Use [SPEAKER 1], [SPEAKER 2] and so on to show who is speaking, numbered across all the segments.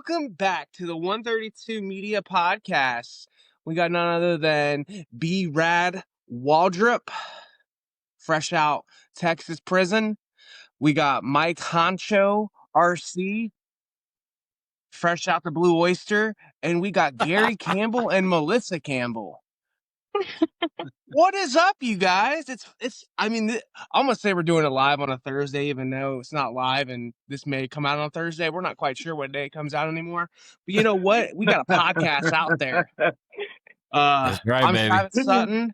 [SPEAKER 1] welcome back to the 132 Media Podcast. We got none other than B. Rad Waldrop, fresh out Texas prison. We got Mike Honcho, RC, fresh out the Blue Oyster. And we got Gary Campbell and Melissa Campbell. What is up, you guys? I'm going to say we're doing it live on a Thursday, even though it's not live and this may come out on Thursday. We're not quite sure what day it comes out anymore. But you know what? We got a podcast out there.
[SPEAKER 2] That's right,
[SPEAKER 1] I'm
[SPEAKER 2] baby.
[SPEAKER 1] Travis Sutton,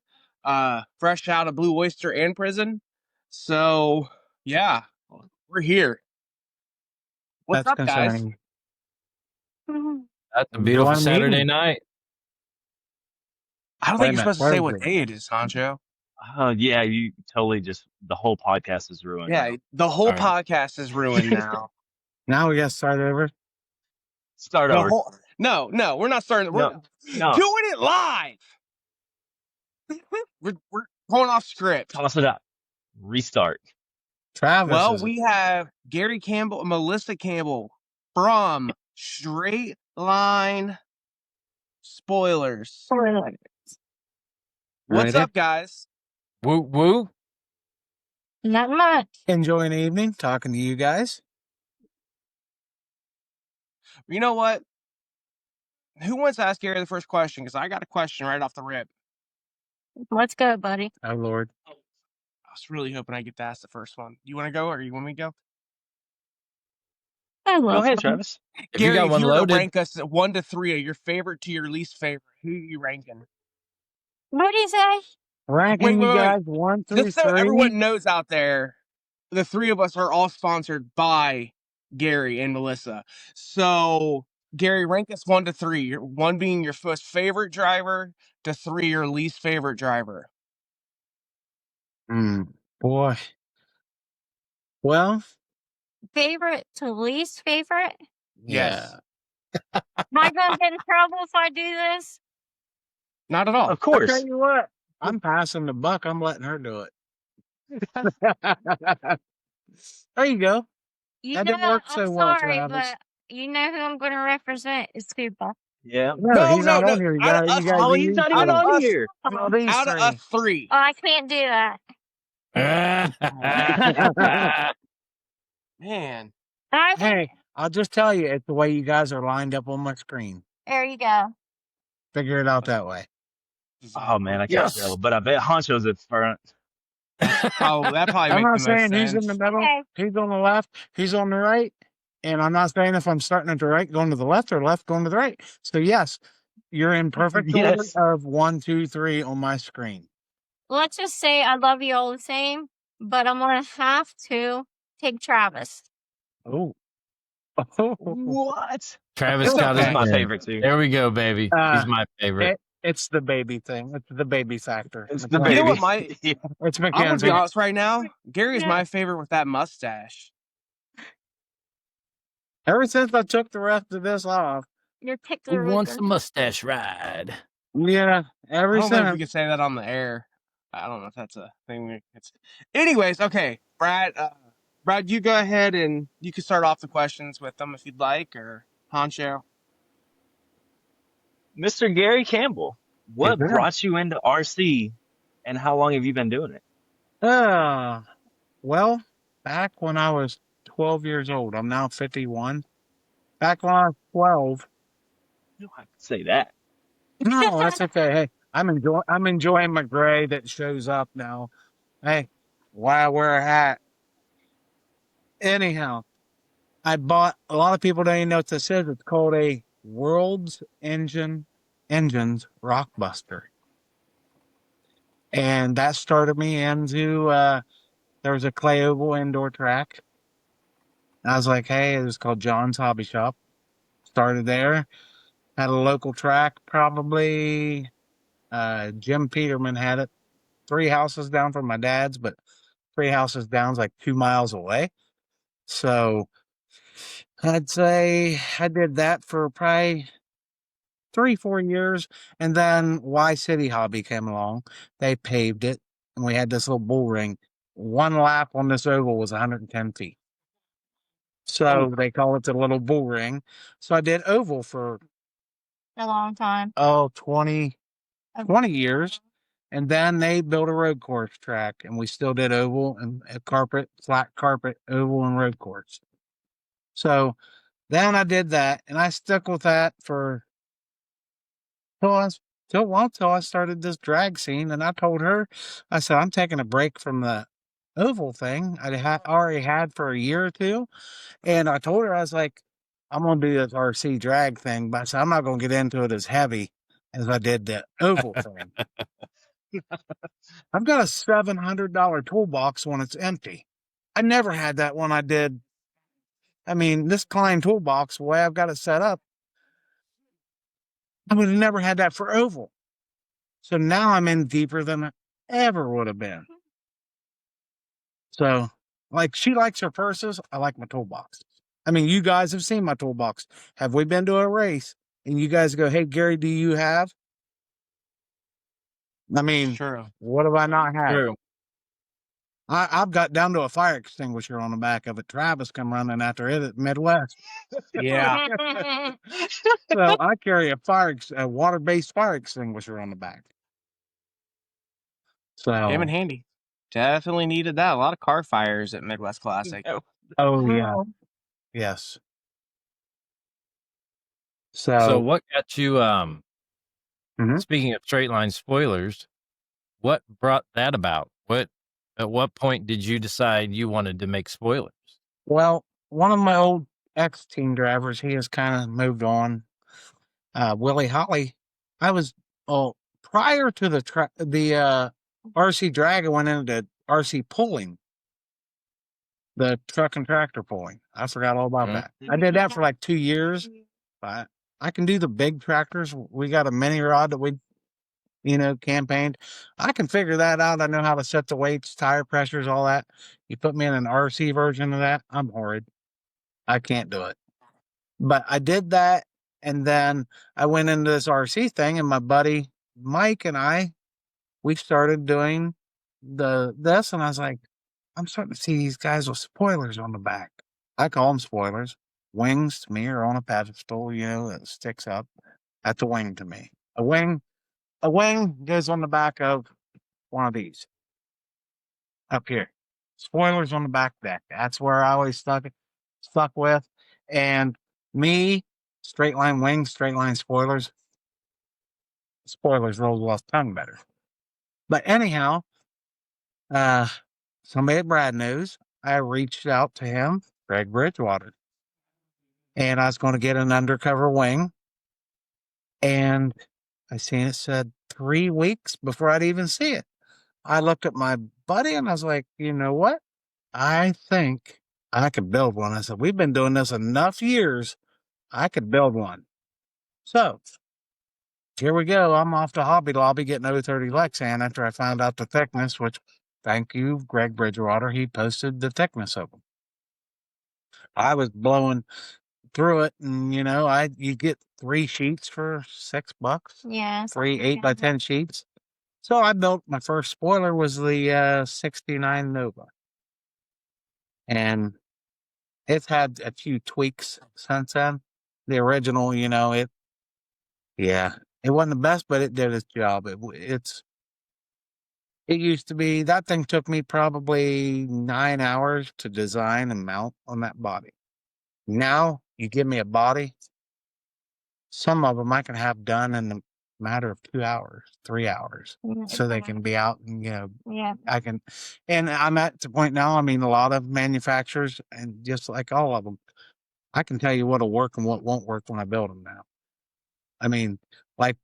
[SPEAKER 1] fresh out of Blue Oyster and prison. So, yeah, we're here. What's up, guys?
[SPEAKER 2] That's a beautiful Saturday night.
[SPEAKER 1] I don't think you're supposed to say what day it is, Honcho.
[SPEAKER 3] Yeah, you totally the whole podcast is ruined.
[SPEAKER 1] Yeah, the whole podcast is ruined now.
[SPEAKER 4] Now we got to start over.
[SPEAKER 3] Start over.
[SPEAKER 1] No, we're not starting. We're doing it live. we're going off script.
[SPEAKER 3] Toss it up. Restart.
[SPEAKER 4] Travis.
[SPEAKER 1] Well, we have Gary Campbell and Melissa Campbell from Straight Line Spoilers. What's up, guys?
[SPEAKER 2] Woo woo.
[SPEAKER 5] Not much.
[SPEAKER 4] Enjoying the evening, talking to you guys.
[SPEAKER 1] You know what? Who wants to ask Gary the first question? Because I got a question right off the rip.
[SPEAKER 5] Let's go, buddy.
[SPEAKER 4] Oh, Lord.
[SPEAKER 1] I was really hoping I get to ask the first one. You want to go or you want me to go?
[SPEAKER 3] Go ahead, Travis.
[SPEAKER 1] Gary, if you were to rank us 1 to 3 of your favorite to your least favorite, who are you ranking?
[SPEAKER 5] What do you say?
[SPEAKER 4] Ranking you guys 1 through 3.
[SPEAKER 1] Just so everyone knows out there, the three of us are all sponsored by Gary and Melissa. So, Gary, rank us 1 to 3. 1 being your most favorite driver, to 3 your least favorite driver.
[SPEAKER 4] Boy. Well.
[SPEAKER 5] Favorite to least favorite?
[SPEAKER 1] Yes.
[SPEAKER 5] Am I going to get in trouble if I do this?
[SPEAKER 1] Not at all.
[SPEAKER 3] Of course.
[SPEAKER 4] I'll tell you what. I'm passing the buck. I'm letting her do it. There you go.
[SPEAKER 5] That didn't work so well, Travis. But you know who I'm going to represent is Cooper.
[SPEAKER 3] Yeah.
[SPEAKER 4] No, he's not on here.
[SPEAKER 3] He's not even on here.
[SPEAKER 1] Out of us 3.
[SPEAKER 5] Oh, I can't do that.
[SPEAKER 1] Man.
[SPEAKER 4] Hey, I'll just tell you, it's the way you guys are lined up on my screen.
[SPEAKER 5] There you go.
[SPEAKER 4] Figure it out that way.
[SPEAKER 3] Oh, man, I can't tell. But I bet Honcho's at front.
[SPEAKER 1] Oh, that probably
[SPEAKER 4] I'm
[SPEAKER 1] makes
[SPEAKER 4] not
[SPEAKER 1] the most
[SPEAKER 4] saying
[SPEAKER 1] sense.
[SPEAKER 4] he's in the middle.
[SPEAKER 5] Okay.
[SPEAKER 4] He's on the left. He's on the right. And I'm not saying if I'm starting at the right, going to the left, or left, going to the right. So, yes, you're in perfect order of 1, 2, 3 on my screen.
[SPEAKER 5] Let's just say I love you all the same, but I'm going to have to take Travis.
[SPEAKER 4] Oh.
[SPEAKER 3] What?
[SPEAKER 2] Travis got his
[SPEAKER 3] my favorite, too.
[SPEAKER 2] There we go, baby. He's my favorite.
[SPEAKER 4] It's the baby thing. It's the baby factor.
[SPEAKER 3] It's the baby.
[SPEAKER 1] You know what,
[SPEAKER 4] It's
[SPEAKER 1] I'm going to be
[SPEAKER 4] Mackenzie.
[SPEAKER 1] honest right now. Gary is my favorite with that mustache.
[SPEAKER 4] Ever since I took the rest of this off.
[SPEAKER 5] Your
[SPEAKER 2] Who
[SPEAKER 5] tickler.
[SPEAKER 2] wants a mustache ride?
[SPEAKER 4] Yeah,
[SPEAKER 1] I don't know if
[SPEAKER 4] since.
[SPEAKER 1] we can say that on the air. I don't know if that's a thing. Anyways, okay, Brad, you go ahead and you can start off the questions with them if you'd like, or Honcho.
[SPEAKER 3] Mr. Gary Campbell, what brought you into RC, and how long have you been doing it?
[SPEAKER 4] Well, back when I was 12 years old, I'm now 51. Back when I was 12.
[SPEAKER 3] You don't have to say that.
[SPEAKER 4] No, that's okay. Hey, I'm enjoying my gray that shows up now. Hey, why I wear a hat? Anyhow, I bought, a lot of people don't even know what this is. It's called a World's Engines Rockbuster. And that started me into, there was a clay oval indoor track. I was like, hey, it was called John's Hobby Shop. Started there. Had a local track, probably Jim Peterman had it. 3 houses down from my dad's, but 3 houses down is like 2 miles away. So I'd say I did that for probably 3-4 years. And then Y City Hobby came along. They paved it, and we had this little bull ring. 1 lap on this oval was 110 feet. So they call it the little bull ring. So I did oval for
[SPEAKER 5] A long time.
[SPEAKER 4] 20 years. And then they built a road course track, and we still did oval and flat carpet, oval and road course. So then I did that, and I stuck with that for till I started this drag scene. And I told her, I said, I'm taking a break from the oval thing already had for a year or two. And I told her, I was like, I'm going to do this RC drag thing, but I said, I'm not going to get into it as heavy as I did the oval thing. I've got a $700 toolbox when it's empty. I never had that when I did. I mean, this Klein toolbox, the way I've got it set up, I would have never had that for oval. So now I'm in deeper than I ever would have been. So, like, she likes her purses. I like my toolbox. I mean, you guys have seen my toolbox. Have we been to a race and you guys go, hey, Gary, do you have? I mean,
[SPEAKER 1] True.
[SPEAKER 4] what have I not had?
[SPEAKER 2] True.
[SPEAKER 4] I've got down to a fire extinguisher on the back of it. Travis come running after it at Midwest.
[SPEAKER 1] Yeah.
[SPEAKER 4] So I carry a water-based fire extinguisher on the back. So
[SPEAKER 1] Came in handy. Definitely needed that. A lot of car fires at Midwest Classic.
[SPEAKER 4] oh yeah. Yes.
[SPEAKER 2] So
[SPEAKER 4] So
[SPEAKER 2] what got you
[SPEAKER 4] Mhm.
[SPEAKER 2] speaking of straight line spoilers, what brought that about? At what point did you decide you wanted to make spoilers?
[SPEAKER 4] well, one of my old ex-team drivers, he has kind of moved on. Willie Holly. I was prior to the RC drag, I went into RC pulling, the truck and tractor pulling. I forgot all about that. I did that for like 2 years. But I can do the big tractors. We got a mini rod that we, campaigned. I can figure that out. I know how to set the weights, tire pressures, all that. You put me in an RC version of that, I'm horrid. I can't do it. But I did that, and then I went into this RC thing, and my buddy Mike and we started doing this, and I was like, I'm starting to see these guys with spoilers on the back. I call them spoilers. Wings to me are on a pedestal, that sticks up. That's a wing to me. A wing goes on the back of one of these up here. Spoilers on the back deck. That's where I always stuck with. And me, straight line wings, straight line spoilers. Spoilers rolls off tongue better. But anyhow, somebody at Brad News, I reached out to him, Greg Bridgewater, and I was going to get an undercover wing. And I seen it said 3 weeks before I'd even see it. I looked at my buddy and I was like, you know what? I think I could build one. I said, we've been doing this enough years. I could build one. So here we go. I'm off to Hobby Lobby getting 030 Lexan after I found out the thickness, which thank you, Greg Bridgewater. He posted the thickness of them. I was blowing through it, and you get 3 sheets for $6.
[SPEAKER 5] Yeah.
[SPEAKER 4] 3 8x10 sheets. So I built my first spoiler was the 69 Nova, and it's had a few tweaks since then. The original, it wasn't the best, but it did its job. It used to be that thing took me probably 9 hours to design and mount on that body. Now you give me a body, some of them I can have done in a matter of 2 hours, 3 hours, so they can be out and
[SPEAKER 5] Yeah.
[SPEAKER 4] and I'm at the point now. I mean, a lot of manufacturers, and just like all of them, I can tell you what'll work and what won't work when I build them now. I mean, like,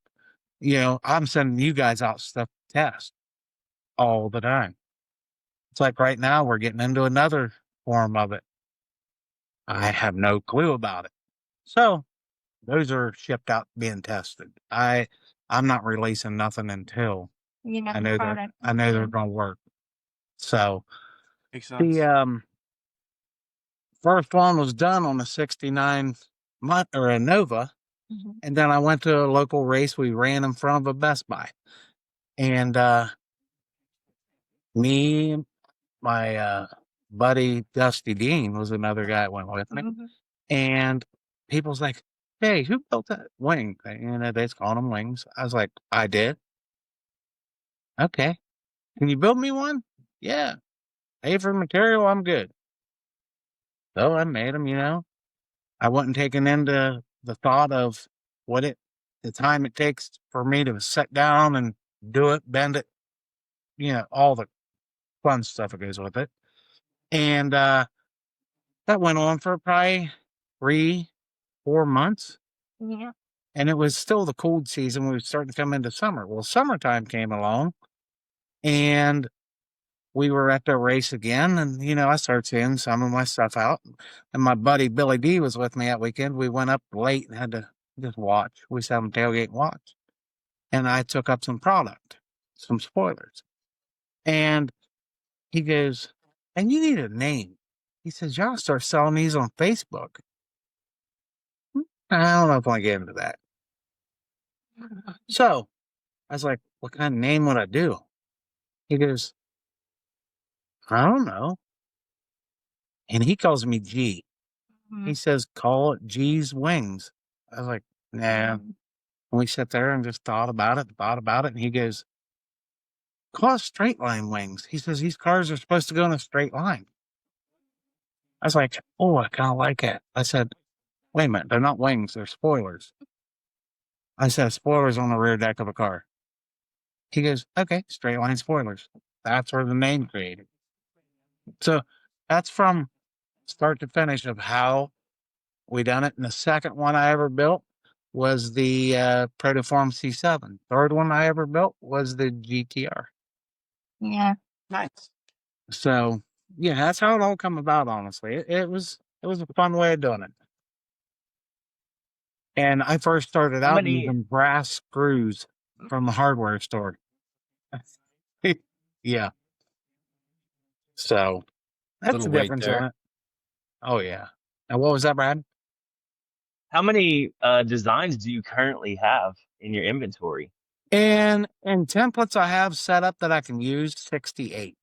[SPEAKER 4] I'm sending you guys out stuff to test all the time. It's like right now we're getting into another form of it. I have no clue about it. So those are shipped out being tested. I'm not releasing nothing until I know they're going to work. So
[SPEAKER 1] Makes sense.
[SPEAKER 4] the first one was done on a 69 or a Nova.
[SPEAKER 5] Mm-hmm.
[SPEAKER 4] And then I went to a local race. We ran in front of a Best Buy. And me, my buddy Dusty Dean was another guy that went with me. And people's like, hey, who built that wing thing? You know, they just called them wings. I was like, I did. Okay. Can you build me one? Yeah. Pay for material, I'm good. So I made them, you know. I wasn't taken into the thought of the time it takes for me to sit down and do it, bend it, you know, all the fun stuff that goes with it. And that went on for probably 3-4 months.
[SPEAKER 5] Yeah.
[SPEAKER 4] And it was still the cold season. We were starting to come into summer. Well, summertime came along and we were at the race again. And, you know, I started seeing some of my stuff out. And my buddy Billy D was with me that weekend. We went up late and had to just watch. We sat on tailgate and watch. And I took up some product, some spoilers. And he goes, and you need a name. He says, y'all start selling these on Facebook. I don't know if I want to get into that. So I was like, what kind of name would I do? He goes, I don't know. And he calls me G. He says, call it G's Wings. I was like, nah. And we sat there and just thought about it. And he goes, call it straight line wings. He says, these cars are supposed to go in a straight line. I was like, oh, I kind of like it. I said, wait a minute, they're not wings, they're spoilers. I said, spoilers on the rear deck of a car. He goes, okay, straight line spoilers. That's where the name created. So that's from start to finish of how we done it. And the second one I ever built was the Protoform C7. Third one I ever built was the GTR.
[SPEAKER 5] Yeah.
[SPEAKER 1] Nice.
[SPEAKER 4] So yeah, that's how it all come about. Honestly, it was a fun way of doing it. And I first started
[SPEAKER 3] How
[SPEAKER 4] out
[SPEAKER 3] many?
[SPEAKER 4] using brass screws from the hardware store. Yeah. So that's
[SPEAKER 2] Little
[SPEAKER 4] the
[SPEAKER 2] weight
[SPEAKER 4] difference
[SPEAKER 2] there.
[SPEAKER 4] in it. Oh yeah. And what was that, Brad?
[SPEAKER 3] How many designs do you currently have in your inventory?
[SPEAKER 4] And templates I have set up that I can use 68.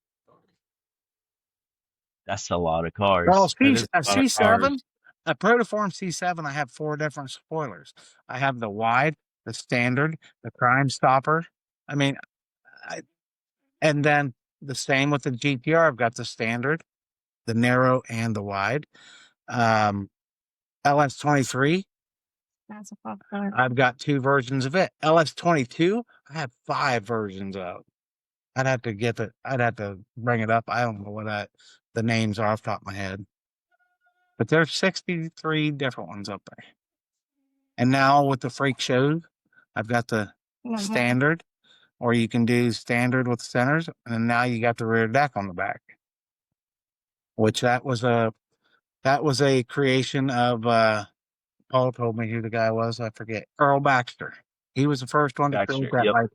[SPEAKER 3] That's a lot of
[SPEAKER 4] Well,
[SPEAKER 3] cars.
[SPEAKER 2] That is
[SPEAKER 4] a
[SPEAKER 2] a lot of
[SPEAKER 4] C7,
[SPEAKER 2] cars.
[SPEAKER 4] a Protoform C7, I have 4 different spoilers. I have the wide, the standard, the Crime Stopper. I mean, and then the same with the GTR. I've got the standard, the narrow, and the wide. LS23,
[SPEAKER 5] That's a popular.
[SPEAKER 4] I've got 2 versions of it. LS22, I have 5 versions of. I'd have to bring it up. I don't know what the names are off the top of my head. But there's 63 different ones up there. And now with the freak shows, I've got the standard, or you can do standard with centers, and now you got the rear deck on the back. Which that was a creation of Paul told me who the guy was, I forget. Earl Baxter. He was the first one to create
[SPEAKER 3] Baxter.
[SPEAKER 4] that.
[SPEAKER 3] Yep.
[SPEAKER 4] Like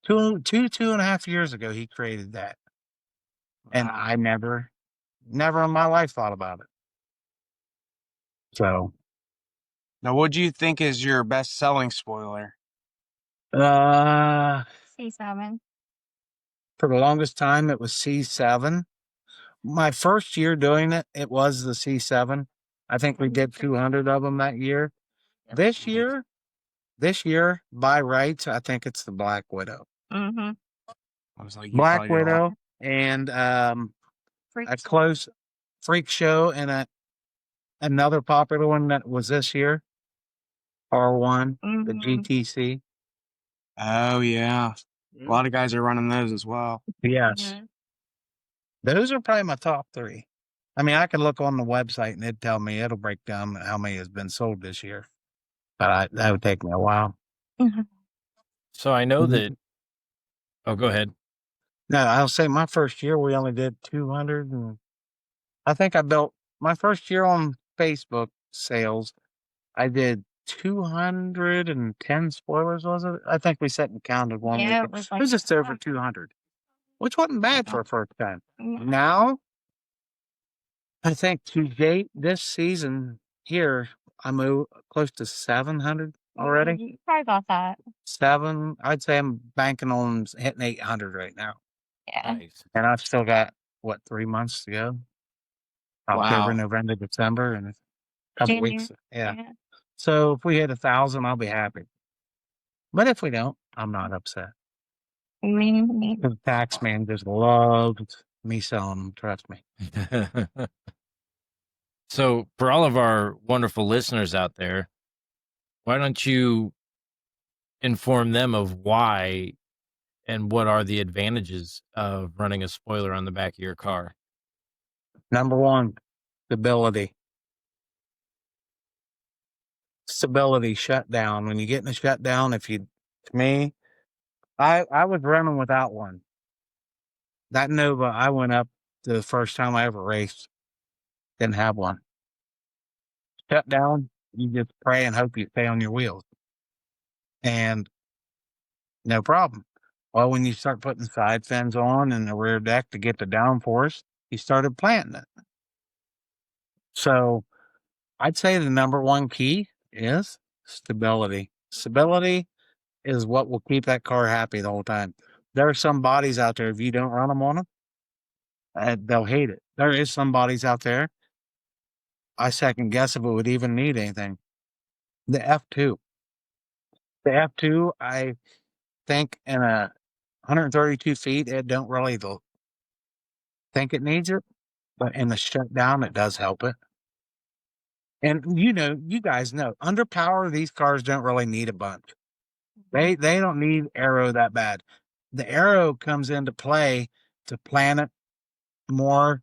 [SPEAKER 4] 2.5 years ago, he created that. And I never in my life thought about it. So
[SPEAKER 1] Now, what do you think is your best-selling spoiler?
[SPEAKER 5] C7.
[SPEAKER 4] For the longest time, it was C7. My first year doing it, it was the C7. I think we did 200 of them that year. This year, by rights, I think it's the Black Widow.
[SPEAKER 5] Mm-hmm.
[SPEAKER 1] I was like,
[SPEAKER 4] Black Widow and a close freak show and another popular one that was this year, R1, the GTC.
[SPEAKER 1] Oh yeah, a lot of guys are running those as well.
[SPEAKER 4] Yes. Those are probably my top 3. I mean, I could look on the website and it'd tell me, it'll break down how many has been sold this year. But that would take me a while.
[SPEAKER 2] So I know that. Oh, go ahead.
[SPEAKER 4] No, I'll say my first year we only did 200, and I think I built my first year on Facebook sales. I did 210 spoilers. Was it? I think we sat and counted one
[SPEAKER 5] Yeah,
[SPEAKER 4] week.
[SPEAKER 5] it was
[SPEAKER 4] It was just over 200, which wasn't bad for a first time. Now, I think to date this season here, I'm close to 700 already.
[SPEAKER 5] You probably got that.
[SPEAKER 4] 7. I'd say I'm banking on hitting 800 right now.
[SPEAKER 5] Yeah.
[SPEAKER 2] Nice.
[SPEAKER 4] And I've still got, what, 3 months to go? October,
[SPEAKER 1] Wow.
[SPEAKER 4] November, December, and a couple
[SPEAKER 5] January.
[SPEAKER 4] weeks. Yeah. So if we hit 1,000, I'll be happy. But if we don't, I'm not upset.
[SPEAKER 5] Me.
[SPEAKER 4] The tax man just loves me selling them. Trust me.
[SPEAKER 2] So, for all of our wonderful listeners out there, why don't you inform them of why and what are the advantages of running a spoiler on the back of your car?
[SPEAKER 4] Number one, stability. Stability shutdown. When you get in a shutdown, to me, I was running without one. That Nova I went up the first time I ever raced, didn't have one. Shut down, you just pray and hope you stay on your wheels. And no problem. Well, when you start putting side fins on and the rear deck to get the downforce, you started planting it. So I'd say the number one key is stability. Stability is what will keep that car happy the whole time. There are some bodies out there, if you don't run them on them, they'll hate it. There is some bodies out there, I second guess if it would even need anything. The F2. The F2, I think in a 132 feet, it don't really think it needs it, but in the shutdown, it does help it. And you guys know, under power, these cars don't really need a bunch. They don't need aero that bad. The aero comes into play to plan it more,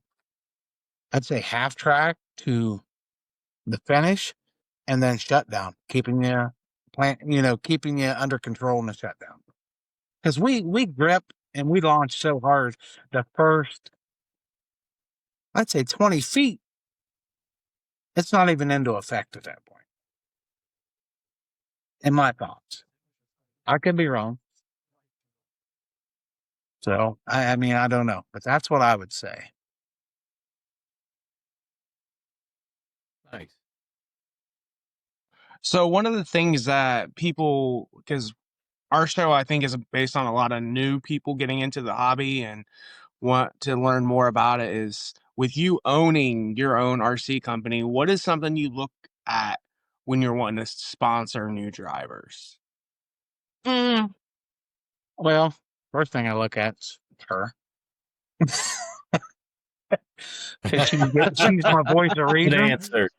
[SPEAKER 4] I'd say half track to the finish, and then shutdown, keeping keeping you under control in the shutdown. Because we grip and we launch so hard the first, I'd say 20 feet, it's not even into effect at that point. In my thoughts. I could be wrong. So I mean, I don't know, but that's what I would say.
[SPEAKER 2] Nice.
[SPEAKER 1] So one of the things that people, because our show, I think, is based on a lot of new people getting into the hobby and want to learn more about it, is with you owning your own RC company, what is something you look at when you're wanting to sponsor new drivers?
[SPEAKER 4] Well, first thing I look at is her. Because she's my voice of
[SPEAKER 2] Good
[SPEAKER 4] reason.
[SPEAKER 2] answer.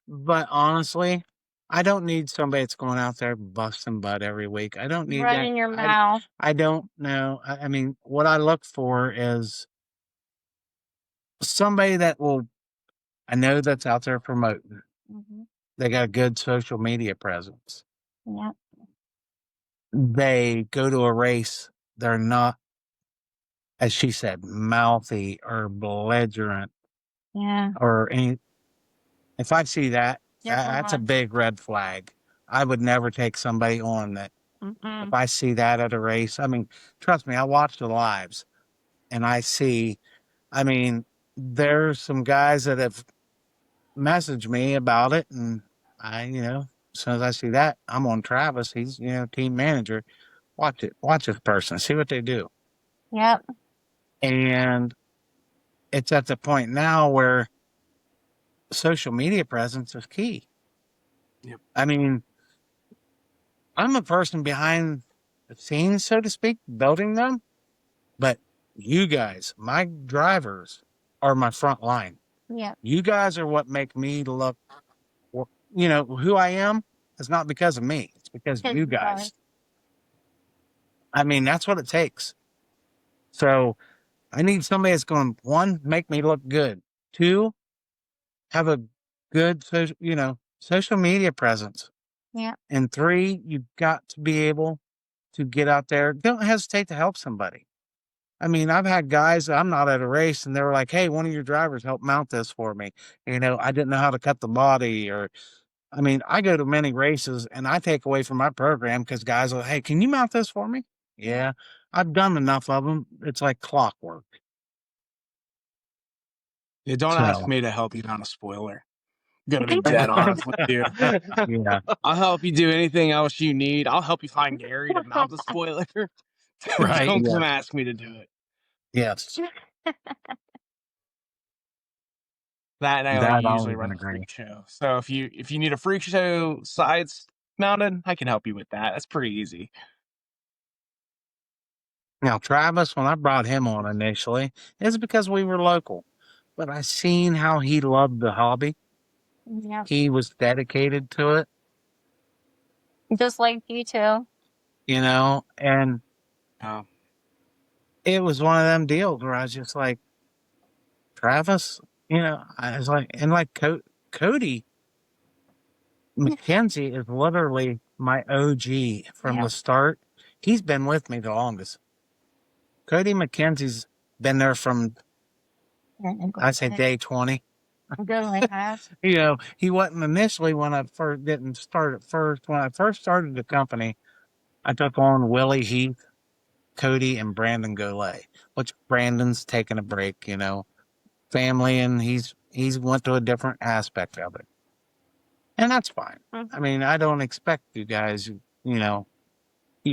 [SPEAKER 4] But honestly, I don't need somebody that's going out there busting butt every week. I don't need that.
[SPEAKER 5] Running your mouth.
[SPEAKER 4] I don't know. I mean, what I look for is somebody that I know that's out there promoting.
[SPEAKER 5] Mm-hmm.
[SPEAKER 4] They got a good social media presence.
[SPEAKER 5] Yep.
[SPEAKER 4] They go to a race. They're not, as she said, mouthy or belligerent
[SPEAKER 5] Yeah.
[SPEAKER 4] or any. If I see that,
[SPEAKER 5] Different
[SPEAKER 4] that's a
[SPEAKER 5] one.
[SPEAKER 4] big red flag. I would never take somebody on that.
[SPEAKER 5] Mm-mm.
[SPEAKER 4] If I see that at a race, I mean, trust me, I watch the lives and I see, I mean, there's some guys that have messaged me about it. And as soon as I see that, I'm on Travis. He's, team manager. Watch it. Watch this person. See what they do.
[SPEAKER 5] Yep.
[SPEAKER 4] And it's at the point now where social media presence is key.
[SPEAKER 1] Yep.
[SPEAKER 4] I mean, I'm a person behind the scenes, so to speak, building them. But you guys, my drivers, are my front line.
[SPEAKER 5] Yep.
[SPEAKER 4] You guys are what make me look, who I am. It's not because of me. It's because of you guys. I mean, that's what it takes. So I need somebody that's going, one, make me look good. Two, have a good social media presence.
[SPEAKER 5] Yeah.
[SPEAKER 4] And three, you've got to be able to get out there. Don't hesitate to help somebody. I mean, I've had guys, I'm not at a race, and they were like, hey, one of your drivers helped mount this for me. I didn't know how to cut the body. I go to many races and I take away from my program because guys are, hey, can you mount this for me? Yeah, I've done enough of them. It's like clockwork.
[SPEAKER 1] Yeah, don't ask me to help you mount a spoiler. I'm gonna be dead honest with you.
[SPEAKER 4] Yeah.
[SPEAKER 1] I'll help you do anything else you need. I'll help you find Gary to mount the spoiler.
[SPEAKER 2] Right.
[SPEAKER 1] Don't
[SPEAKER 4] Yeah.
[SPEAKER 1] come ask me to do it.
[SPEAKER 4] Yes.
[SPEAKER 1] That and I
[SPEAKER 4] That
[SPEAKER 1] usually
[SPEAKER 4] always
[SPEAKER 1] run
[SPEAKER 4] been a
[SPEAKER 1] the
[SPEAKER 4] great.
[SPEAKER 1] freak show. So if you need a freak show sides mounted, I can help you with that. That's pretty easy.
[SPEAKER 4] Now, Travis, when I brought him on initially, it's because we were local, but I seen how he loved the hobby.
[SPEAKER 5] Yeah.
[SPEAKER 4] He was dedicated to it,
[SPEAKER 5] Just like you two.
[SPEAKER 4] and
[SPEAKER 1] Oh.
[SPEAKER 4] it was one of them deals where I was just like, Travis, I was like, and like Cody McKenzie is literally my OG from
[SPEAKER 5] Yeah.
[SPEAKER 4] the start. He's been with me the longest. Cody McKenzie's been there from, I say, day 20.
[SPEAKER 5] Good has.
[SPEAKER 4] He wasn't initially when I first didn't start at first. When I first started the company, I took on Willie Heath, Cody, and Brandon Golay, which Brandon's taking a break, family, and he's went to a different aspect of it. And that's fine.
[SPEAKER 5] Mhm.
[SPEAKER 4] I mean, I don't expect you guys, you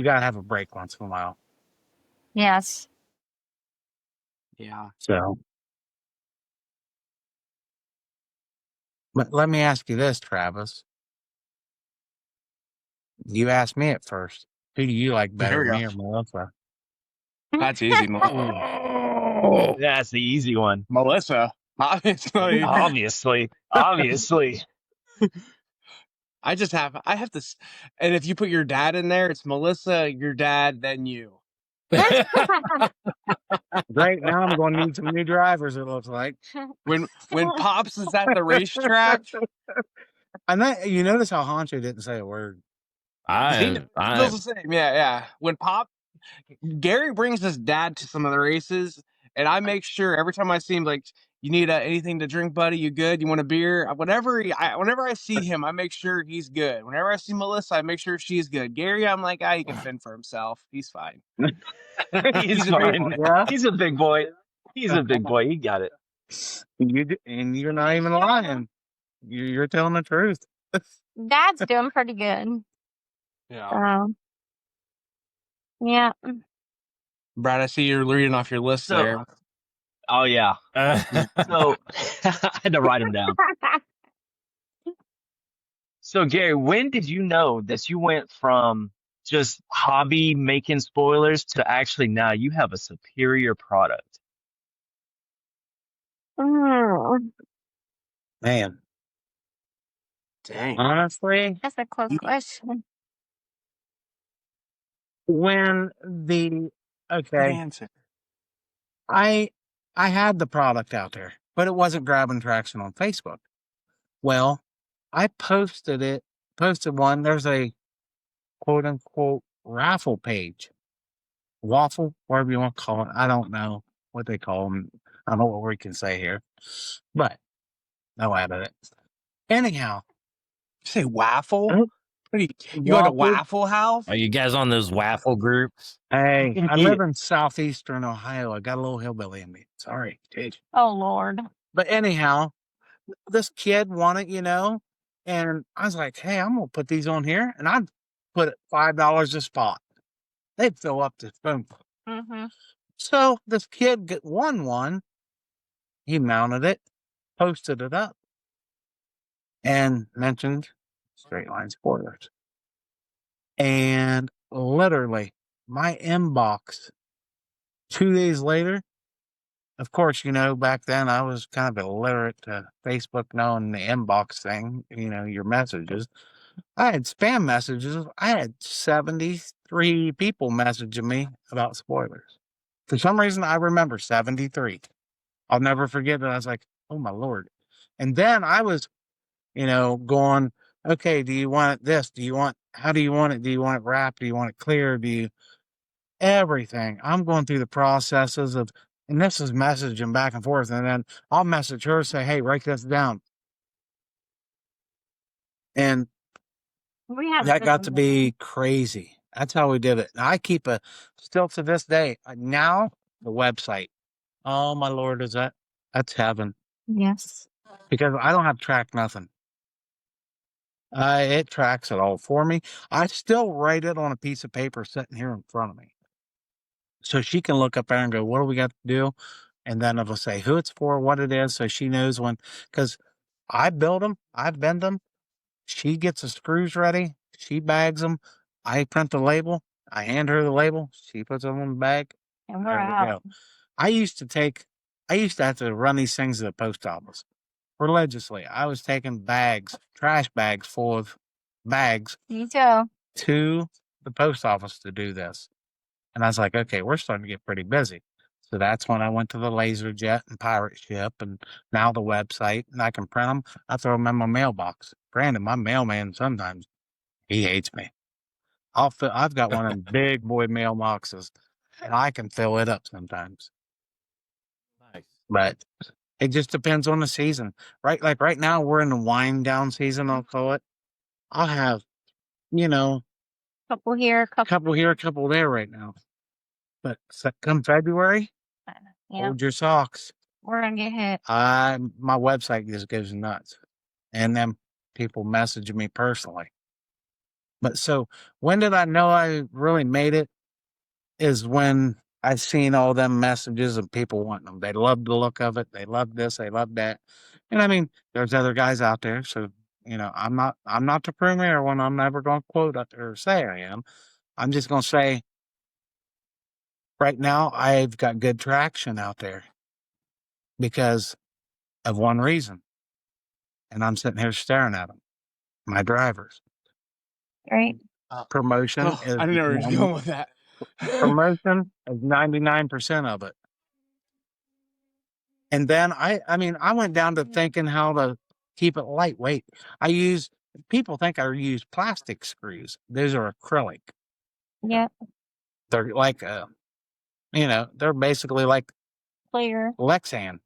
[SPEAKER 4] gotta have a break once in a while.
[SPEAKER 5] Yes.
[SPEAKER 1] Yeah.
[SPEAKER 4] So, but let me ask you this, Travis. You asked me at first. Who do you like better,
[SPEAKER 1] Here we go.
[SPEAKER 4] me or Melissa?
[SPEAKER 1] That's easy,
[SPEAKER 2] Oh.
[SPEAKER 3] That's the easy one.
[SPEAKER 1] Melissa. Obviously.
[SPEAKER 3] Obviously. Obviously.
[SPEAKER 1] I have to, and if you put your dad in there, it's Melissa, your dad, then you.
[SPEAKER 4] Great. Now I'm going to need some new drivers, it looks like.
[SPEAKER 1] When Pops is at the racetrack,
[SPEAKER 4] And that, you notice how Honcho didn't say a word.
[SPEAKER 1] he feels the same. Yeah. When Gary brings his dad to some of the races, and I make sure every time I see him, like, you need anything to drink, buddy? You good? You want a beer? Whenever I see him, I make sure he's good. Whenever I see Melissa, I make sure she's good. Gary, I'm like, he can fend for himself. He's fine.
[SPEAKER 3] He's
[SPEAKER 1] a big
[SPEAKER 3] fine.
[SPEAKER 1] boy.
[SPEAKER 4] Yeah.
[SPEAKER 3] He's a big boy. He's a big boy. He got it.
[SPEAKER 4] And you're not even lying. You're telling the truth.
[SPEAKER 5] Dad's doing pretty good.
[SPEAKER 1] Yeah.
[SPEAKER 5] Yeah.
[SPEAKER 1] Brad, I see you're reading off your list there.
[SPEAKER 3] Oh yeah. So I had to write him down. So Gary, when did you know that you went from just hobby making spoilers to actually now you have a superior product?
[SPEAKER 5] Mm,
[SPEAKER 4] Man,
[SPEAKER 1] Dang.
[SPEAKER 4] honestly,
[SPEAKER 5] that's a close question.
[SPEAKER 4] when the
[SPEAKER 1] Good
[SPEAKER 4] okay,
[SPEAKER 1] answer.
[SPEAKER 4] I had the product out there, but it wasn't grabbing traction on Facebook. Well, I posted one. There's a quote unquote raffle page, waffle, whatever you want to call it. I don't know what they call them. I don't know what we can say here, but no out of it. Anyhow,
[SPEAKER 1] You say waffle?
[SPEAKER 4] Oh,
[SPEAKER 1] What are you go to
[SPEAKER 4] waffle.
[SPEAKER 1] Waffle House?
[SPEAKER 2] Are you guys on those waffle groups?
[SPEAKER 4] Hey, I live in southeastern Ohio. I got a little hillbilly in me. Sorry, dude.
[SPEAKER 5] Oh Lord.
[SPEAKER 4] But anyhow, this kid wanted, and I was like, hey, I'm gonna put these on here, and I'd put it $5 a spot. They'd fill up the spoon.
[SPEAKER 5] Mm-hmm.
[SPEAKER 4] So this kid won one. He mounted it, posted it up, and mentioned straight line spoilers. And literally, my inbox 2 days later. Of course, back then I was kind of illiterate to Facebook knowing the inbox thing, your messages. I had spam messages. I had 73 people messaging me about spoilers. For some reason, I remember 73. I'll never forget that. I was like, oh my Lord. And then I was, going, okay, do you want this? How do you want it? Do you want it wrapped? Do you want it clear? Everything. I'm going through the processes of, and this is messaging back and forth. And then I'll message her, say, hey, write this down. And
[SPEAKER 5] We have
[SPEAKER 4] that got to be crazy. That's how we did it. And I keep still to this day, now the website. Oh my Lord, that's heaven.
[SPEAKER 5] Yes.
[SPEAKER 4] Because I don't have to track nothing. It tracks it all for me. I still write it on a piece of paper sitting here in front of me. So she can look up there and go, what do we got to do? and then it'll say who it's for, what it is, so she knows when. Because I build them, I bend them. She gets the screws ready. She bags them. I print the label. I hand her the label. She puts them in the bag.
[SPEAKER 5] And we're
[SPEAKER 4] There we
[SPEAKER 5] out.
[SPEAKER 4] go. I used to have to run these things to the post office religiously. I was taking bags, trash bags full of bags
[SPEAKER 5] Me too.
[SPEAKER 4] to the post office to do this. And I was like, okay, we're starting to get pretty busy. So that's when I went to the laser jet and pirate ship and now the website, and I can print them. I throw them in my mailbox. Granted, my mailman sometimes he hates me. I've got one of them big boy mailboxes and I can fill it up sometimes.
[SPEAKER 2] Nice.
[SPEAKER 4] But it just depends on the season. Right? Like right now we're in the wind down season, I'll call it. I'll have,
[SPEAKER 5] Couple here, couple.
[SPEAKER 4] couple here, couple there right now. But come February,
[SPEAKER 5] Yeah,
[SPEAKER 4] hold your socks.
[SPEAKER 5] we're gonna get hit.
[SPEAKER 4] My website just goes nuts. And then people message me personally. But so when did I know I really made it? Is when I seen all them messages of people wanting them. They love the look of it. They love this. They love that. And I mean, there's other guys out there. So, I'm not the premier one. I'm never going to quote or say I am. I'm just going to say right now, I've got good traction out there because of one reason. And I'm sitting here staring at them, my drivers.
[SPEAKER 5] Right.
[SPEAKER 4] Promotion
[SPEAKER 1] Oh,
[SPEAKER 4] is
[SPEAKER 1] I didn't know where you were going with that.
[SPEAKER 4] promotion is 99% of it. And then I went down to thinking how to keep it lightweight. People think I use plastic screws. Those are acrylic.
[SPEAKER 5] Yep.
[SPEAKER 4] They're like, they're basically like
[SPEAKER 5] Clear.
[SPEAKER 4] Lexan in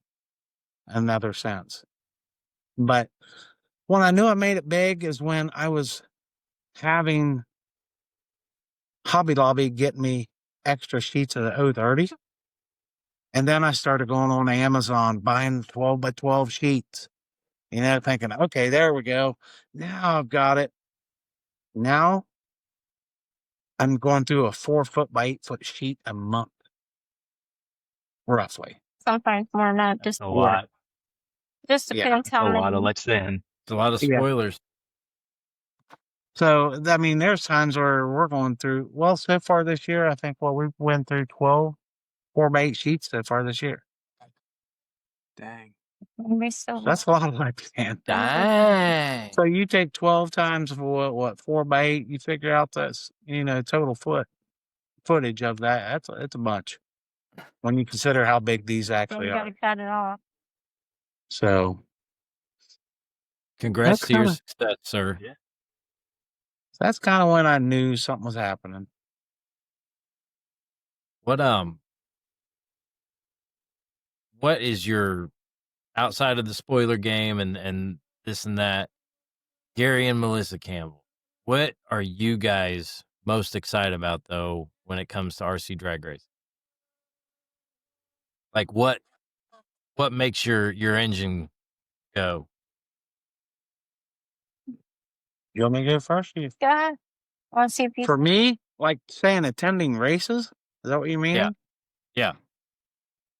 [SPEAKER 4] another sense. But when I knew I made it big is when I was having Hobby Lobby get me extra sheets of the 030. And then I started going on Amazon, buying 12 by 12 sheets, thinking, okay, there we go. Now I've got it. Now I'm going through a 4-foot by 8-foot sheet a month, roughly.
[SPEAKER 5] Sometimes more than that. Just
[SPEAKER 3] A lot.
[SPEAKER 5] depends
[SPEAKER 3] A
[SPEAKER 5] how
[SPEAKER 3] lot of
[SPEAKER 5] many.
[SPEAKER 3] Lexan.
[SPEAKER 2] It's a lot of
[SPEAKER 4] Yeah.
[SPEAKER 2] spoilers.
[SPEAKER 4] So, I mean, there's times where we're going through, well, so far this year, I think, we went through 12 4 by 8 sheets so far this year.
[SPEAKER 1] Dang.
[SPEAKER 5] Maybe so.
[SPEAKER 4] So that's a lot of Lexan.
[SPEAKER 2] Dang.
[SPEAKER 4] So you take 12 times what 4 by 8, you figure out that's, total footage of that. It's a bunch when you consider how big these
[SPEAKER 5] So
[SPEAKER 4] actually
[SPEAKER 5] you
[SPEAKER 4] are.
[SPEAKER 5] gotta cut it off.
[SPEAKER 4] So
[SPEAKER 2] Congrats
[SPEAKER 4] That's
[SPEAKER 2] to your
[SPEAKER 4] kinda-
[SPEAKER 2] success, sir.
[SPEAKER 3] Yeah.
[SPEAKER 4] that's kind of when I knew something was happening.
[SPEAKER 2] What is your outside of the spoiler game and this and that, Gary and Melissa Campbell? What are you guys most excited about though when it comes to RC drag race? Like what makes your engine go?
[SPEAKER 4] You want me to go first?
[SPEAKER 5] Go ahead. I want to see if you.
[SPEAKER 4] For me, like saying attending races, is that what you mean?
[SPEAKER 2] Yeah.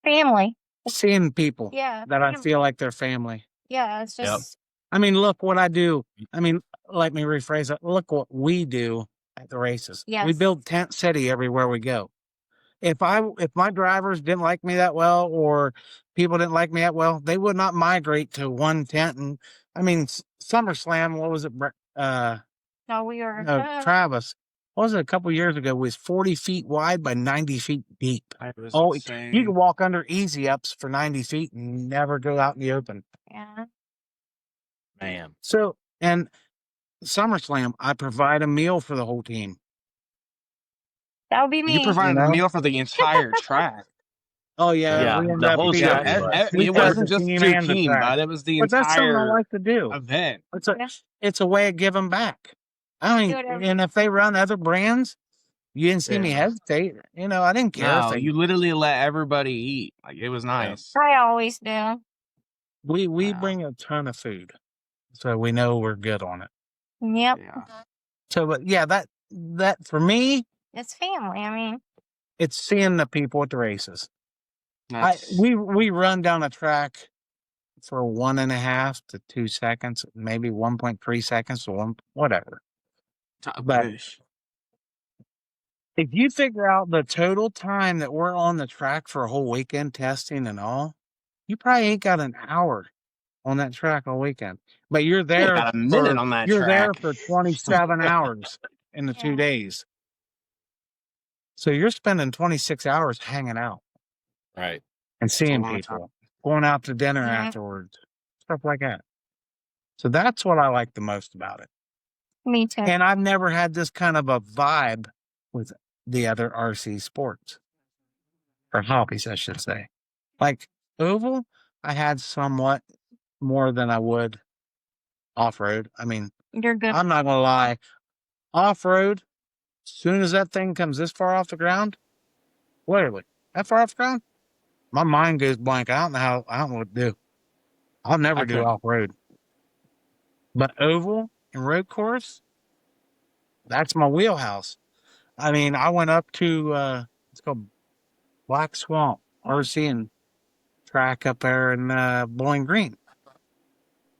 [SPEAKER 5] Family.
[SPEAKER 4] Seeing people
[SPEAKER 5] Yeah.
[SPEAKER 4] that I feel like they're family.
[SPEAKER 5] Yeah. It's just.
[SPEAKER 4] I mean, look what I do. I mean, let me rephrase it. Look what we do at the races. We
[SPEAKER 5] Yes.
[SPEAKER 4] build tent city everywhere we go. If my drivers didn't like me that well, or people didn't like me that well, they would not migrate to one tent. And I mean, SummerSlam, what was it?
[SPEAKER 5] No, we are.
[SPEAKER 4] Travis. What was it? A couple years ago was 40 feet wide by 90 feet deep.
[SPEAKER 1] It was
[SPEAKER 4] You
[SPEAKER 1] insane.
[SPEAKER 4] can walk under easy ups for 90 feet and never go out in the open.
[SPEAKER 5] Yeah.
[SPEAKER 2] Man.
[SPEAKER 4] So, and SummerSlam, I provide a meal for the whole team.
[SPEAKER 5] That would be me.
[SPEAKER 1] You provided
[SPEAKER 4] You
[SPEAKER 1] a
[SPEAKER 4] know?
[SPEAKER 1] meal for the entire track.
[SPEAKER 4] Oh yeah,
[SPEAKER 3] Yeah,
[SPEAKER 4] we ended
[SPEAKER 3] the
[SPEAKER 4] up
[SPEAKER 3] whole
[SPEAKER 4] feeding-
[SPEAKER 3] track
[SPEAKER 1] Yeah,
[SPEAKER 3] was.
[SPEAKER 4] we
[SPEAKER 1] it
[SPEAKER 4] served
[SPEAKER 1] wasn't
[SPEAKER 4] the
[SPEAKER 1] just
[SPEAKER 4] team
[SPEAKER 1] your
[SPEAKER 4] and the
[SPEAKER 1] team,
[SPEAKER 4] track.
[SPEAKER 1] but it was the
[SPEAKER 4] But that's something I
[SPEAKER 1] entire
[SPEAKER 4] like to do.
[SPEAKER 1] event.
[SPEAKER 4] It's a way of giving back. I
[SPEAKER 5] Do
[SPEAKER 4] mean,
[SPEAKER 5] it every-
[SPEAKER 4] and if they run other brands, you didn't see me
[SPEAKER 1] Yeah.
[SPEAKER 4] hesitate. I didn't care.
[SPEAKER 1] No, you literally let everybody eat. Like it was nice.
[SPEAKER 5] I always do.
[SPEAKER 4] we
[SPEAKER 1] Wow.
[SPEAKER 4] bring a ton of food, so we know we're good on it.
[SPEAKER 5] Yep.
[SPEAKER 1] Yeah.
[SPEAKER 4] So, but yeah, that for me,
[SPEAKER 5] It's family. I mean,
[SPEAKER 4] it's seeing the people at the races. We run down a track for 1.5 to 2 seconds, maybe 1.3 seconds to one, whatever. But if you figure out the total time that we're on the track for a whole weekend testing and all, you probably ain't got an hour on that track all weekend. But you're
[SPEAKER 1] You
[SPEAKER 4] there
[SPEAKER 1] got a minute on that
[SPEAKER 4] you're there
[SPEAKER 1] track.
[SPEAKER 4] for 27 hours in the 2
[SPEAKER 5] Yeah.
[SPEAKER 4] days. So you're spending 26 hours hanging out
[SPEAKER 2] Right.
[SPEAKER 4] and seeing
[SPEAKER 1] long
[SPEAKER 4] people, going out to dinner
[SPEAKER 5] Yeah.
[SPEAKER 4] afterwards, stuff like that. So that's what I like the most about it.
[SPEAKER 5] Me too.
[SPEAKER 4] And I've never had this kind of a vibe with the other RC sports or hobbies, I should say. Like oval, I had somewhat more than I would off road. I mean,
[SPEAKER 5] You're good.
[SPEAKER 4] I'm not gonna lie. Off road, as soon as that thing comes this far off the ground, literally that far off the ground, my mind goes blank. I don't know what to do. I'll never do
[SPEAKER 1] could-
[SPEAKER 4] off road. But oval and road course, that's my wheelhouse. I mean, I went up to it's called Black Swamp RC and track up there in Bowling Green.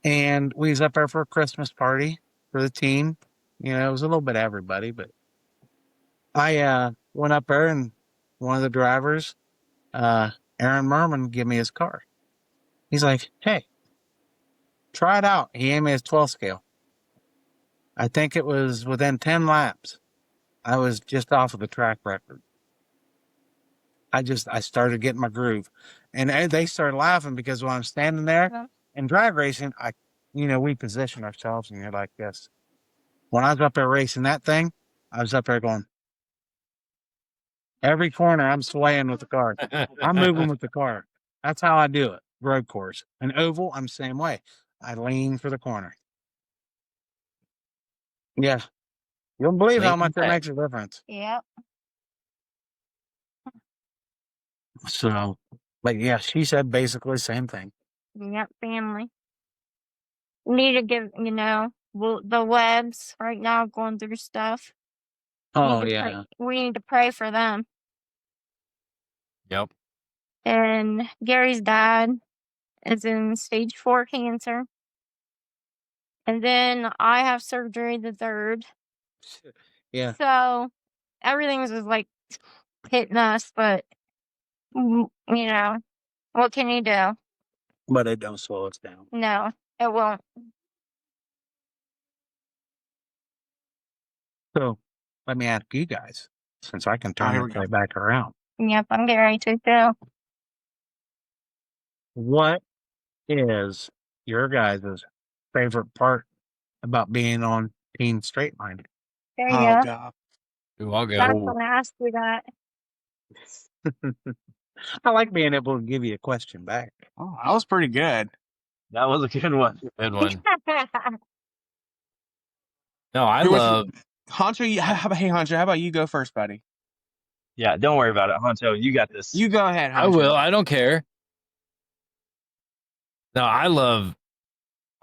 [SPEAKER 4] And we was up there for a Christmas party for the team. You know, it was a little bit of everybody, but I went up there and one of the drivers, Aaron Merman, gave me his car. He's like, "Hey, try it out." He gave me his 12 scale. I think it was within 10 laps. I was just off of the track record. I started getting my groove, and they started laughing because when I'm standing there
[SPEAKER 5] Yeah.
[SPEAKER 4] in drag racing, we position ourselves, and you're like this. When I was up there racing that thing, I was up there going every corner. I'm swaying with the car. I'm moving with the car. That's how I do it. Road course, an oval, I'm the same way. I lean for the corner. Yeah, you don't believe how
[SPEAKER 2] Lean
[SPEAKER 4] much that
[SPEAKER 2] back.
[SPEAKER 4] makes a difference.
[SPEAKER 5] Yep.
[SPEAKER 4] So, but yeah, she said basically the same thing.
[SPEAKER 5] Yep. Family. Need to give the webs right now going through stuff.
[SPEAKER 4] Oh yeah,
[SPEAKER 5] We need to pray for them.
[SPEAKER 2] Yep.
[SPEAKER 5] And Gary's dad is in stage 4 cancer. And then I have surgery the 3rd.
[SPEAKER 4] yeah.
[SPEAKER 5] So everything's just like hitting us, but what can you do?
[SPEAKER 4] But it don't slow us down.
[SPEAKER 5] No, it won't.
[SPEAKER 4] So let me ask you guys, since I can turn
[SPEAKER 1] here
[SPEAKER 4] it
[SPEAKER 1] we go.
[SPEAKER 4] right back around.
[SPEAKER 5] Yep, I'm Gary too.
[SPEAKER 4] What is your guys' favorite part about being on Team Straight Line?
[SPEAKER 5] There you
[SPEAKER 1] Oh
[SPEAKER 5] go.
[SPEAKER 1] god.
[SPEAKER 2] Ooh, I'll
[SPEAKER 5] I
[SPEAKER 2] go.
[SPEAKER 5] was gonna ask you that.
[SPEAKER 4] I like being able to give you a question back.
[SPEAKER 1] Oh, that was pretty good.
[SPEAKER 3] That was a good one.
[SPEAKER 2] Good one. No, I
[SPEAKER 1] Who was-
[SPEAKER 2] love.
[SPEAKER 1] Honcho, hey Honcho, how about you go first, buddy?
[SPEAKER 3] Yeah, don't worry about it, Honcho. You got this.
[SPEAKER 1] You go ahead, Honcho.
[SPEAKER 2] I will. I don't care. No, I love,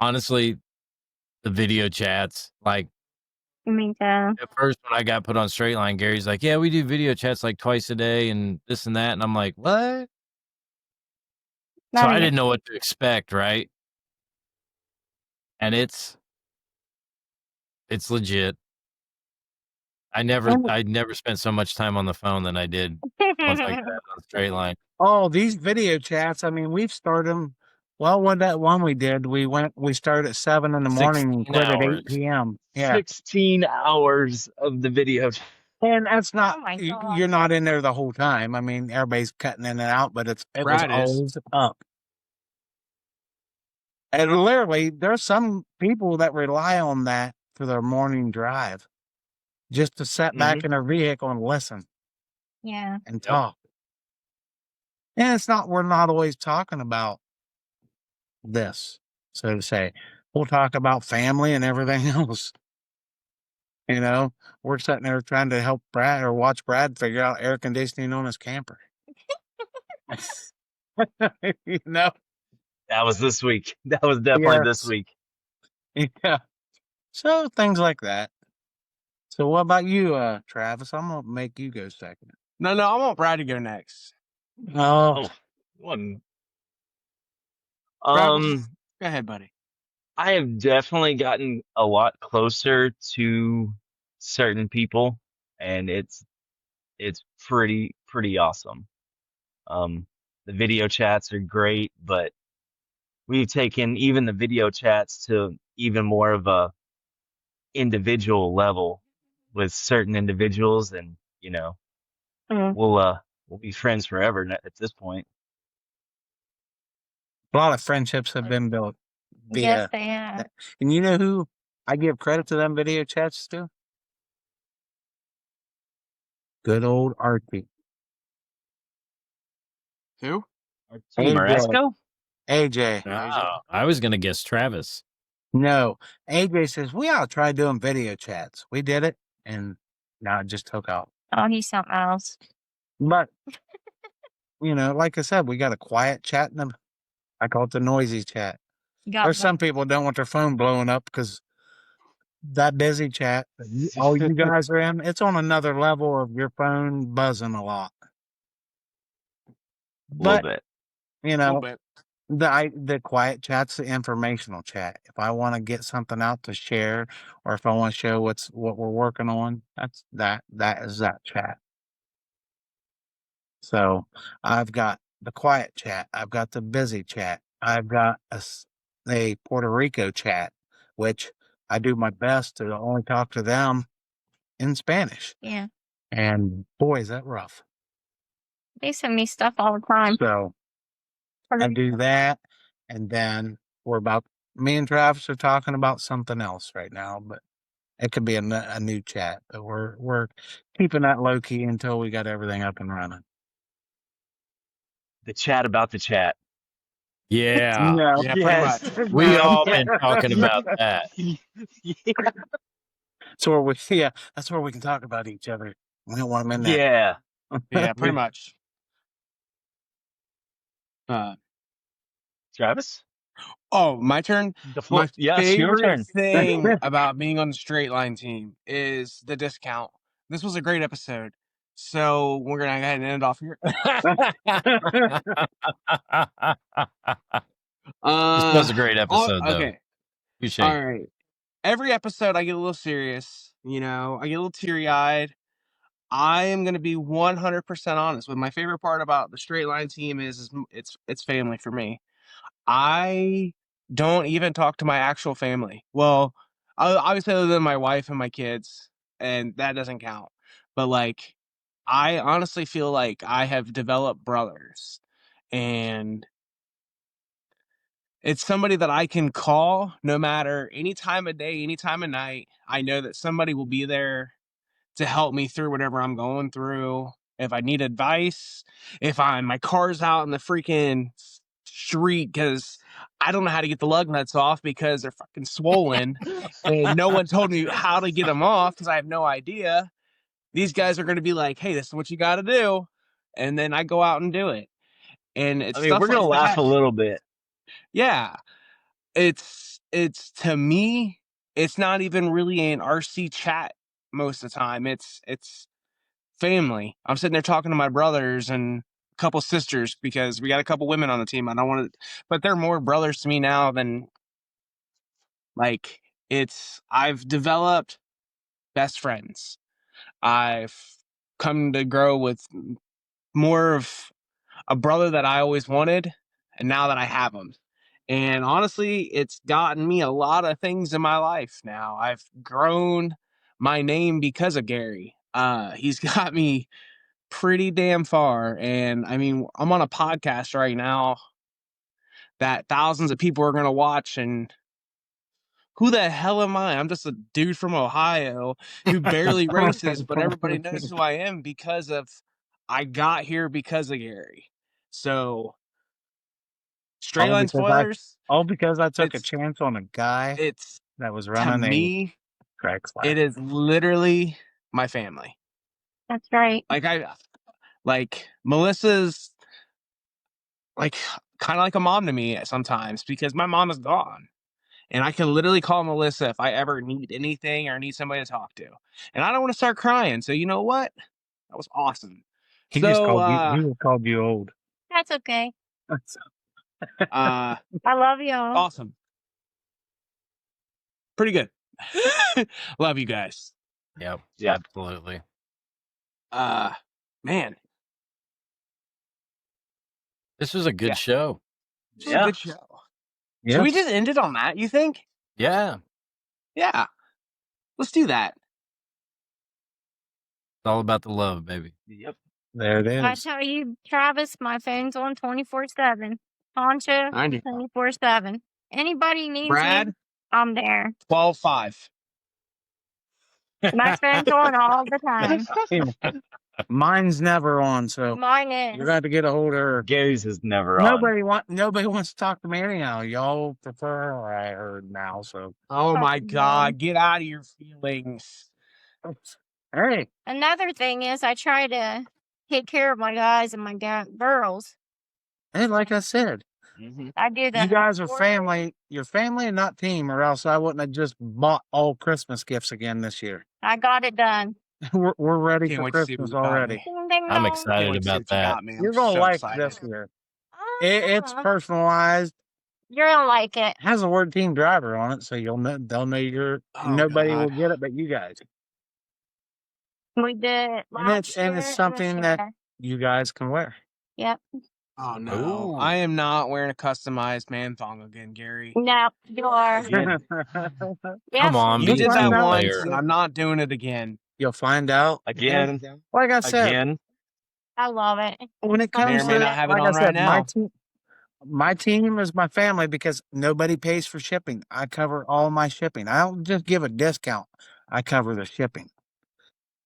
[SPEAKER 2] honestly, the video chats. Like
[SPEAKER 5] Me too.
[SPEAKER 2] at first, when I got put on Straight Line, Gary's like, "Yeah, we do video chats like twice a day and this and that," and I'm like, "What?" So I didn't know what to expect, right? And it's legit. I never spent so much time on the phone than I did once I got on Straight Line.
[SPEAKER 4] Oh, these video chats. I mean, we've started them. Well, what that one we did, we started at 7 in the morning and
[SPEAKER 2] 16
[SPEAKER 4] quit at 8
[SPEAKER 2] hours.
[SPEAKER 4] p.m. Yeah.
[SPEAKER 3] 16 hours of the video.
[SPEAKER 4] And that's not,
[SPEAKER 5] Oh my God.
[SPEAKER 4] you're not in there the whole time. I mean, everybody's cutting in and out, but it was
[SPEAKER 1] Brad is.
[SPEAKER 4] always up. And literally, there's some people that rely on that for their morning drive just to sit back in their vehicle and listen
[SPEAKER 5] Yeah.
[SPEAKER 4] and talk. And we're not always talking about this, so to say. We'll talk about family and everything else. We're sitting there trying to help Brad or watch Brad figure out air conditioning on his camper.
[SPEAKER 3] That was this week. That was definitely this
[SPEAKER 4] Yes.
[SPEAKER 3] week.
[SPEAKER 4] Yeah. So things like that. So what about you, Travis? I'm gonna make you go second.
[SPEAKER 1] No, I want Brad to go next.
[SPEAKER 4] Oh,
[SPEAKER 3] One.
[SPEAKER 1] Travis, go ahead, buddy.
[SPEAKER 3] I have definitely gotten a lot closer to certain people, and it's pretty awesome. Um, the video chats are great, but we've taken even the video chats to even more of a individual level with certain individuals, and
[SPEAKER 5] Mm.
[SPEAKER 3] we'll be friends forever at this point.
[SPEAKER 4] A lot of friendships have been built
[SPEAKER 5] Yes,
[SPEAKER 4] via
[SPEAKER 5] they have.
[SPEAKER 4] that. And you know who I give credit to them video chats to? Good old Archie.
[SPEAKER 1] Who?
[SPEAKER 3] Team
[SPEAKER 4] AJ.
[SPEAKER 3] Moresco?
[SPEAKER 4] AJ.
[SPEAKER 2] Oh, I was gonna guess Travis.
[SPEAKER 4] No. AJ says, we ought to try doing video chats. We did it, and now it just took off.
[SPEAKER 5] Oh, he's something else.
[SPEAKER 4] But, like I said, we got a quiet chat and I call it the noisy chat.
[SPEAKER 5] You got
[SPEAKER 4] There's some people don't want their phone blowing up because that busy chat that all you guys are in, it's on another level of your phone buzzing a lot.
[SPEAKER 3] A little
[SPEAKER 4] But,
[SPEAKER 3] bit.
[SPEAKER 1] A little bit.
[SPEAKER 4] the quiet chat's the informational chat. If I want to get something out to share, or if I want to show what we're working on, that is that chat. So I've got the quiet chat, I've got the busy chat, I've got a Puerto Rico chat, which I do my best to only talk to them in Spanish.
[SPEAKER 5] Yeah.
[SPEAKER 4] And boy, is that rough.
[SPEAKER 5] They send me stuff all the time.
[SPEAKER 4] So I do that, and then me and Travis are talking about something else right now, but it could be a new chat. But we're keeping that low key until we got everything up and running.
[SPEAKER 3] The chat about the chat.
[SPEAKER 2] Yeah,
[SPEAKER 4] No,
[SPEAKER 1] Yeah,
[SPEAKER 3] Yes.
[SPEAKER 1] pretty much.
[SPEAKER 2] we
[SPEAKER 4] no.
[SPEAKER 2] all been talking about that.
[SPEAKER 4] That's where we can talk about each other. We don't want them in there.
[SPEAKER 3] Yeah.
[SPEAKER 1] Yeah, pretty much.
[SPEAKER 3] Travis?
[SPEAKER 1] Oh, my turn.
[SPEAKER 3] The floor.
[SPEAKER 1] My
[SPEAKER 3] Yes, your
[SPEAKER 1] favorite
[SPEAKER 3] turn.
[SPEAKER 1] thing about being on the straight line team is the discount. This was a great episode. So we're gonna go ahead and end it off here.
[SPEAKER 2] This was a great episode, though.
[SPEAKER 1] Okay.
[SPEAKER 2] Touche.
[SPEAKER 1] All right. Every episode I get a little serious, I get a little teary-eyed. I am going to be 100% honest. What my favorite part about the straight line team is it's family for me. I don't even talk to my actual family. Well, obviously other than my wife and my kids, and that doesn't count. But I honestly feel like I have developed brothers, and it's somebody that I can call no matter any time of day, any time of night. I know that somebody will be there to help me through whatever I'm going through. If I need advice, if my car's out in the freaking street because I don't know how to get the lug nuts off because they're fucking swollen and no one told me how to get them off because I have no idea. These guys are going to be like, hey, this is what you got to do. And then I go out and do it. And it's
[SPEAKER 3] I mean,
[SPEAKER 1] stuff
[SPEAKER 3] we're gonna
[SPEAKER 1] like
[SPEAKER 3] laugh
[SPEAKER 1] that.
[SPEAKER 3] a little bit.
[SPEAKER 1] Yeah. It's to me, it's not even really an RC chat most of the time. It's family. I'm sitting there talking to my brothers and a couple sisters because we got a couple women on the team. I don't want to, but they're more brothers to me now than I've developed best friends. I've come to grow with more of a brother that I always wanted, and now that I have him. And honestly, it's gotten me a lot of things in my life now. I've grown my name because of Gary. He's got me pretty damn far. And I mean, I'm on a podcast right now that thousands of people are going to watch. And who the hell am I? I'm just a dude from Ohio who barely races, but everybody knows who I am because I got here because of Gary. So, straight line spoilers.
[SPEAKER 4] Because I took a
[SPEAKER 1] It's
[SPEAKER 4] chance on a guy
[SPEAKER 1] it's
[SPEAKER 4] that was
[SPEAKER 1] to
[SPEAKER 4] running a
[SPEAKER 1] me,
[SPEAKER 4] track slash.
[SPEAKER 1] it is literally my family.
[SPEAKER 5] That's right.
[SPEAKER 1] Melissa's kind of like a mom to me sometimes because my mom is gone. And I can literally call Melissa if I ever need anything or need somebody to talk to. And I don't want to start crying. So you know what? That was awesome.
[SPEAKER 4] He just called you old.
[SPEAKER 5] That's okay.
[SPEAKER 1] Uh,
[SPEAKER 5] I love y'all.
[SPEAKER 1] awesome. Pretty good. Love you guys.
[SPEAKER 2] Yep.
[SPEAKER 3] Yeah.
[SPEAKER 2] Absolutely.
[SPEAKER 1] Man,
[SPEAKER 2] This was a good
[SPEAKER 1] Yeah.
[SPEAKER 2] show.
[SPEAKER 1] this was a good show.
[SPEAKER 4] Yes.
[SPEAKER 1] Should we just end it on that, you think?
[SPEAKER 2] Yeah. It's
[SPEAKER 1] Yeah. Let's do that.
[SPEAKER 2] all about the love, baby.
[SPEAKER 3] Yep.
[SPEAKER 4] There it
[SPEAKER 5] I
[SPEAKER 4] is.
[SPEAKER 5] tell you, Travis, my phone's on 24/7. Poncho,
[SPEAKER 1] I do.
[SPEAKER 5] 24/7. Anybody needs me,
[SPEAKER 1] Brad,
[SPEAKER 5] I'm there.
[SPEAKER 1] 12-5.
[SPEAKER 5] My phone's on all the time.
[SPEAKER 4] Mine's never on, so
[SPEAKER 5] Mine
[SPEAKER 4] you're
[SPEAKER 5] is.
[SPEAKER 4] going to get a hold of her.
[SPEAKER 3] Gary's is never on.
[SPEAKER 4] Nobody wants to talk to me anyhow. Y'all prefer her, I heard now. So
[SPEAKER 1] Oh my
[SPEAKER 5] Fucking
[SPEAKER 1] God. Get out of your feelings.
[SPEAKER 4] hey,
[SPEAKER 5] Another thing is, I try to take care of my guys and my girls.
[SPEAKER 4] hey, like I said,
[SPEAKER 5] I do that.
[SPEAKER 4] you guys are family. You're family and not team, or else I wouldn't have just bought all Christmas gifts again this year.
[SPEAKER 5] I got it done.
[SPEAKER 4] We're ready
[SPEAKER 1] Can't
[SPEAKER 4] for
[SPEAKER 1] wait to see
[SPEAKER 4] Christmas
[SPEAKER 1] what you got
[SPEAKER 4] already.
[SPEAKER 1] me.
[SPEAKER 5] Ding, ding,
[SPEAKER 2] I'm
[SPEAKER 5] dong.
[SPEAKER 1] Can't
[SPEAKER 2] excited
[SPEAKER 1] wait to see
[SPEAKER 2] about
[SPEAKER 1] what you
[SPEAKER 2] that.
[SPEAKER 1] got me. I'm
[SPEAKER 4] You're gonna
[SPEAKER 1] so
[SPEAKER 4] like
[SPEAKER 1] excited.
[SPEAKER 4] this year. It's personalized.
[SPEAKER 5] You're gonna like it.
[SPEAKER 4] Has the word team driver on it, so you'll know. They'll know
[SPEAKER 1] Oh,
[SPEAKER 4] nobody will
[SPEAKER 1] God.
[SPEAKER 4] get it but you guys.
[SPEAKER 5] We did it last year
[SPEAKER 4] And it's
[SPEAKER 5] and
[SPEAKER 4] something
[SPEAKER 5] this
[SPEAKER 4] that
[SPEAKER 5] year.
[SPEAKER 4] you guys can wear.
[SPEAKER 5] Yep.
[SPEAKER 1] Oh, no.
[SPEAKER 2] Ooh.
[SPEAKER 1] I am not wearing a customized man thong again, Gary.
[SPEAKER 5] No, you are.
[SPEAKER 3] Again.
[SPEAKER 5] Yes,
[SPEAKER 2] Come on,
[SPEAKER 1] You
[SPEAKER 4] You'll
[SPEAKER 2] be a
[SPEAKER 1] did
[SPEAKER 4] find
[SPEAKER 1] that
[SPEAKER 2] team
[SPEAKER 4] out.
[SPEAKER 1] once,
[SPEAKER 2] player.
[SPEAKER 1] and I'm not doing it again.
[SPEAKER 4] You'll find out.
[SPEAKER 3] Again.
[SPEAKER 4] Like I said,
[SPEAKER 3] Again.
[SPEAKER 5] I love it.
[SPEAKER 4] when it
[SPEAKER 1] May or
[SPEAKER 4] comes
[SPEAKER 1] may
[SPEAKER 4] to,
[SPEAKER 1] not have it
[SPEAKER 4] like I
[SPEAKER 1] on right
[SPEAKER 4] said,
[SPEAKER 1] now.
[SPEAKER 4] my team is my family because nobody pays for shipping. I cover all my shipping. I don't just give a discount. I cover the shipping.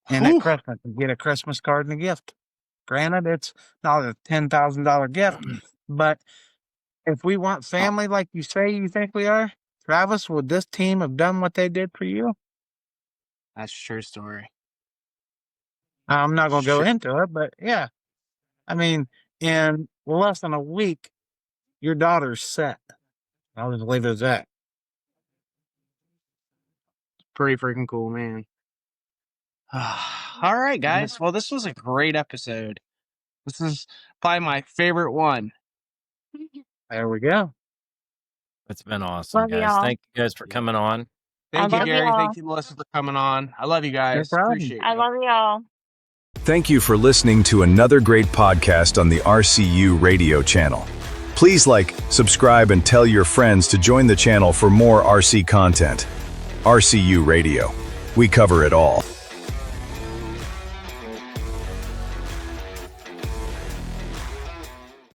[SPEAKER 4] And at
[SPEAKER 1] Whew.
[SPEAKER 4] Christmas, you get a Christmas card and a gift. Granted, it's not a $10,000 gift, but if we want family like you say you think we are, Travis, would this team have done what they did for you?
[SPEAKER 1] That's a true story.
[SPEAKER 4] I'm not going to go
[SPEAKER 1] Sure.
[SPEAKER 4] into it, but yeah. I mean, in less than a week, your daughter's set. I'll just leave it as that.
[SPEAKER 1] Pretty freaking cool, man. All right, guys. Well, this was a great episode. This is probably my favorite one.
[SPEAKER 4] There we go.
[SPEAKER 2] It's been awesome,
[SPEAKER 5] Love
[SPEAKER 2] guys.
[SPEAKER 5] y'all.
[SPEAKER 2] Thank you guys for coming on.
[SPEAKER 1] Thank
[SPEAKER 5] I
[SPEAKER 1] you,
[SPEAKER 5] love
[SPEAKER 1] Gary.
[SPEAKER 5] y'all.
[SPEAKER 1] Thank you, Melissa, for coming on. I love you guys.
[SPEAKER 4] problem.
[SPEAKER 1] Appreciate
[SPEAKER 5] I
[SPEAKER 1] you.
[SPEAKER 5] love y'all.
[SPEAKER 6] Thank you for listening to another great podcast on the RCU radio channel. Please like, subscribe, and tell your friends to join the channel for more RC content. RCU Radio. We cover it all.